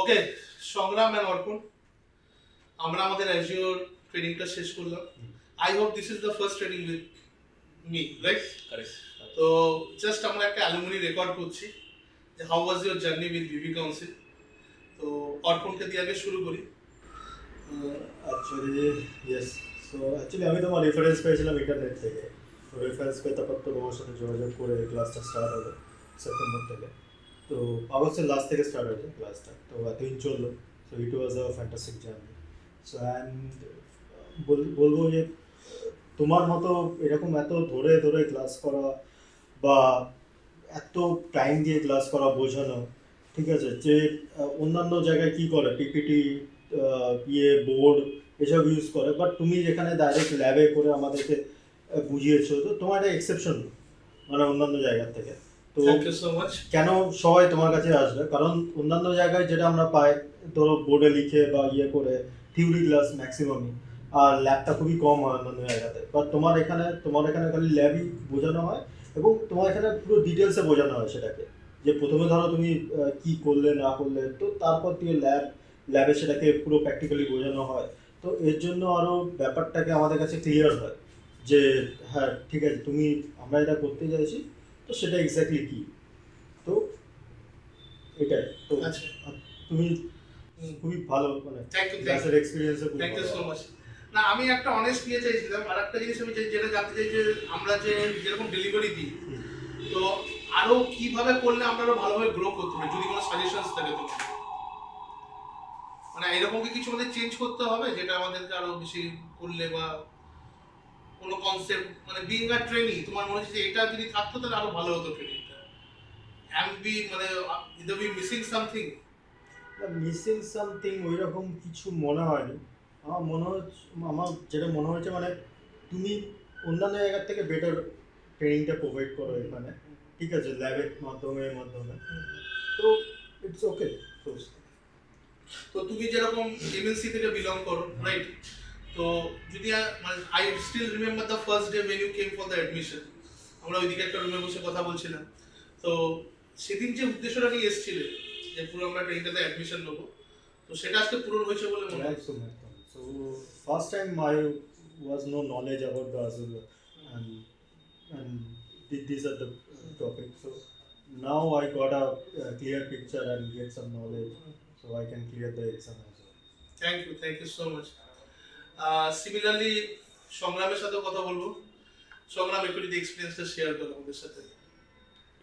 ওকে, সংগ্রাম এন্ড অর্পণ, আমরা আমাদের Azure ট্রেনিংটা শেষ করলাম। I hope this is the first training with me, right? Correct. তো জাস্ট আমরা একটা অ্যালুমিনি রেকর্ড করছি যে how was your journey with Bibi council. তো অর্পণকে দিয়ে আগে শুরু করি। অ্যাকচুয়ালি আমি তোমার রেফারেন্স পেয়েছিলাম ইন্টারনেট থেকে। তো রেফারেন্স পেয়ে তারপর তো তোমার সাথে যোগাযোগ করে ক্লাসটা স্টার্ট হলো সেপ্টেম্বর থেকে। তো আগস্টের লাস্ট থেকে স্টার্ট হয়েছে ক্লাসটা, তো এতদিন চললো। So it was a fantastic journey. So and বলবো যে তোমার মতো এরকম এত ধরে ধরে ক্লাস করা বা এত টাইম দিয়ে ক্লাস করা, বোঝানো, ঠিক আছে, যে অন্যান্য জায়গায় কি করে পিপিটি বোর্ড এসব ইউজ করে, বাট তুমি যেখানে ডাইরেক্ট ল্যাবে করে আমাদেরকে বুঝিয়েছো, তো তোমার একটা এক্সেপশন মানে অন্যান্য জায়গার থেকে। তো থ্যাংক ইউ সো মাচ। কেন সবাই তোমার কাছে আসবে? কারণ অন্যান্য জায়গায় যেটা আমরা পাই, ধরো বোর্ডে লিখে বা ইয়ে করে থিওরি ক্লাস ম্যাক্সিমামই, আর ল্যাবটা খুবই কম হয় অন্যান্য জায়গাতে। বাট তোমার এখানে খালি ল্যাবই বোঝানো হয়, এবং তোমার এখানে পুরো ডিটেলসে বোঝানো হয় সেটাকে, যে প্রথমে ধরো তুমি কি করলে না করলে, তো তারপর দিয়ে ল্যাবে সেটাকে পুরো প্র্যাকটিক্যালি বোঝানো হয়। তো এর জন্য আরও ব্যাপারটাকে আমাদের কাছে ক্লিয়ার হয় যে হ্যাঁ ঠিক আছে, আমরা এটা করতে চাইছি, তো সেটা এক্স্যাক্টলি কী। তো এটাই তো। আচ্ছা, তুমি খুবই ভালো, মানে ক্লাসের এক্সপিরিয়েন্সে খুব থ্যাংক ইউ ভালো। So much. না, আমি একটা অনেস্ট ইয়ে চাইছিলাম, আর একটা জিনিস আমি যেটা জানতে চাই যে আমরা যে যেরকম ডেলিভারি দিই, তো আরো কিভাবে করলে আমরা আরো ভালোভাবে গ্রো করতে পারি, যদি কোনো সাজেশনস থাকে তোমার, মানে এরকম কি কিছু আমাদের চেঞ্জ করতে হবে যেটা আমাদেরকে আরো বেশি করলে, বা কোনো কনসেপ্ট, মানে বিইং আ ট্রেনি তোমার মনে হচ্ছে যে এটা যদি থাকতো তাহলে আরো ভালো হতো ট্রেনিংটা, এন্ড বি মানে either be missing something? Missing something ওই রকম কিছু মনে হয়নি। আমার যেটা মনে হয়েছে, মানে তুমি অন্যান্য জায়গার থেকে বেটার ট্রেনিংটা প্রোভাইড করো এখানে, ঠিক আছে, ল্যাবের মাধ্যমে তো ইটস ওকে। তো তুমি যেরকম এমএনসি থেকে বিলং করো, রাইট? তো যদি মানে I still remember the first day when you came for the admission, আমরা ওইদিকে একটা রুমে বসে কথা বলছিলাম। তো সেদিন যে উদ্দেশ্যটা নিয়ে এসেছিলে যে পুরো আমরা ট্রেনটাতে অ্যাডমিশন নেবো, তো সেটা আজকে পূরণ হয়েছে বলে মনে হয়। একদম। So first time I was no knowledge about the Azure, and these are the topics. So now I got a clear picture and get some knowledge, so I can clear the exam as well. Thank you so much. Similarly সংগ্রামের সাথে কথা বলবো। সংগ্রাম, একটু যদি এক্সপিরিয়েন্সটা share করো আমাদের সাথে।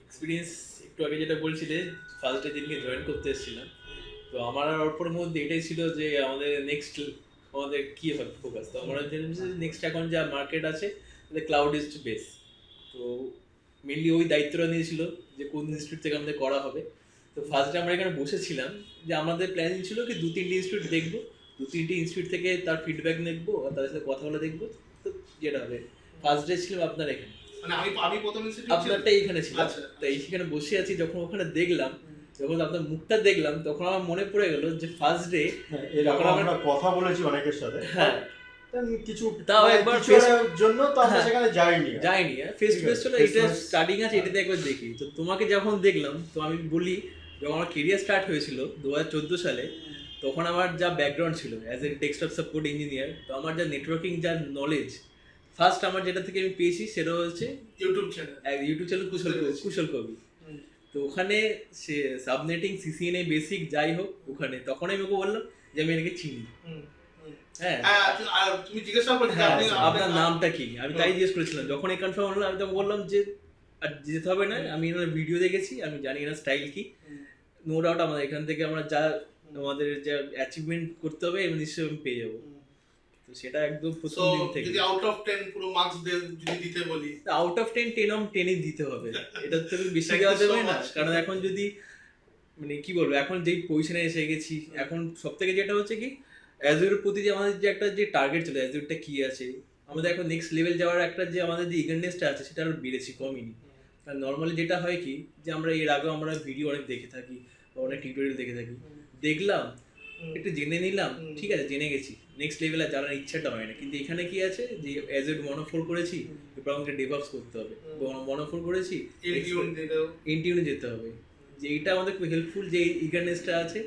এক্সপিরিয়েন্স একটু আগে যেটা বলছিলে, ফার্স্ট ডে দিনকে জয়েন করতে এসেছিলাম, তো আমার আর অল্পর মধ্যে এটাই ছিল যে আমাদের কী হবে ফোকাস। তো আমরা নেক্সট এখন যা মার্কেট আছে ক্লাউড ইজ বেস, তো মেনলি ওই দায়িত্বটা নিয়েছিল যে কোন ইনস্টিটিউট থেকে আমাদের করা হবে। তো ফার্স্ট ডে আমরা এখানে বসেছিলাম, যে আমাদের প্ল্যানিং ছিল কি 2-3টে ইনস্টিটিউট দেখবো, 2-3টে ইনস্টিটিউট থেকে তার ফিডব্যাক দেখবো আর তাদের সাথে কথা বলে দেখবো। তো যেটা হবে ফার্স্ট ডে ছিলাম আপনার এখানে, মানে আমি প্রথম ইনস্টিটিউট আপনারটা এইখানে ছিল। আচ্ছা, তো এইখানে বসে আছি, যখন ওখানে দেখলাম, যখন আপনার মুখটা দেখলাম, তখন আমার মনে পড়ে গেল যে ফার্স্ট ডে এরকম আমরা কথা বলেছি অনেকের সাথে, হ্যাঁ কিছু তাও একবার জন্য তো আমরা সেখানে যাইনি ফেস টু ফেস ছিল। এটা স্টার্টিং আছে, এটাতে একবার দেখি। তো তোমাকে যখন দেখলাম, তো আমি বলি, যখন আমার কেরিয়ার স্টার্ট হয়েছিল 2014 সালে, তখন আমার যা ব্যাকগ্রাউন্ড ছিল as a desktop support engineer, তো আমার যা নেটওয়ার্কিং যা নলেজ ফার্স্ট আমার যেটা থেকে আমি পেয়েছি সেটা হচ্ছে ইউটিউব চ্যানেল কুশল কবি। তো ওখানে সে সাবনেটিং সিসিএনএ বেসিক যাই হোক, ওখানে তখন আমি ওকে বললাম যে আমি এনাকে চিনি। হ্যাঁ, তুমি জিজ্ঞাসা করলে আপনার নামটা কি, আমি তাই জিজ্ঞেস করেছিলাম। যখন এই কনফার্ম হলো, আমি তখন বললাম যে আর যেতে হবে না, আমি এনার ভিডিও দেখেছি, আমি জানি এনার স্টাইল কি। নো ডাউট আমাদের এখান থেকে আমরা যা আমাদের যা অ্যাচিভমেন্ট করতে হবে এমন নিশ্চয়ই আমি পেয়ে যাবো। তো সেটা একদম প্রথম দিন থেকে। যদি আউট অফ 10 পুরো মার্কস যদি দিতে বলি, আউট অফ 10 10ই দিতে হবে, এটা থেকে বেশি দেওয়া যাবে না। কারণ এখন যদি মানে কি বলবো, এখন যেই পজিশনে এসে গেছি, এখন সব থেকে যেটা হচ্ছে কি অ্যাজুরের প্রতি যে আমাদের যে একটা যে টার্গেট ছিল, অ্যাজুরটা কি আছে, আমাদের এখন নেক্সট লেভেল যাওয়ার একটা যে আমাদের যে ইগারনেসটা আছে সেটা আরো বেড়েছি, কমিনি। কারণ নর্মালি যেটা হয় কি, যে আমরা এর আগেও আমরা ভিডিও অনেক দেখে থাকি বা অনেক টিউটোরিয়াল দেখে থাকি, দেখলাম একটু জেনে নিলাম, ঠিক আছে, জেনে গেছি, নেক্সট লেভেলে জানার ইচ্ছাটা হয় না। কিন্তু এখানে কি আছে যে AZ-104 করেছি, এরপর আমাকে ডেভঅপস করতে হবে, 104 করেছি, ইনটিউনে যেতে হবে, যে এইটা আমাদের খুব হেল্পফুল, যে ইগারনেসটা আছে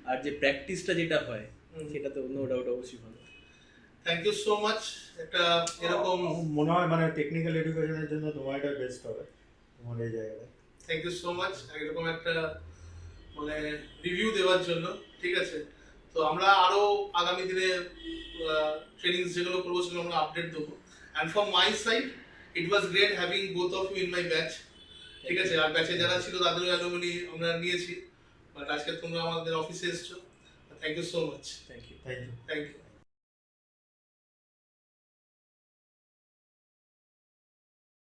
আর যে প্র্যাকটিসটা যেটা হয় সেটা তো নো ডাউট অবশ্যই ভালো। Thank you so much. একটা এরকম মনে হয় মানে টেকনিক্যাল এডুকেশনের জন্য তোমার এটা বেস্ট হবে তোমার এই জায়গায়। থ্যাংক ইউ সো মাচ এরকম একটা মানে রিভিউ দেওয়ার জন্য, ঠিক আছে। তো আমরা আরো আগামী দিনে ট্রেনিংস যেগুলো করবো সেগুলো আমরা আপডেট দেবো। And from my side it was great having both of you in my batch, ঠিক আছে। আর ব্যাচে যারা ছিল তাদেরও অ্যালুমিনি আমরা নিয়েছি, বাট আজকে তোমরা আমাদের অফিসে এসছো। Thank you so much. Thank you. Thank you. Thank you.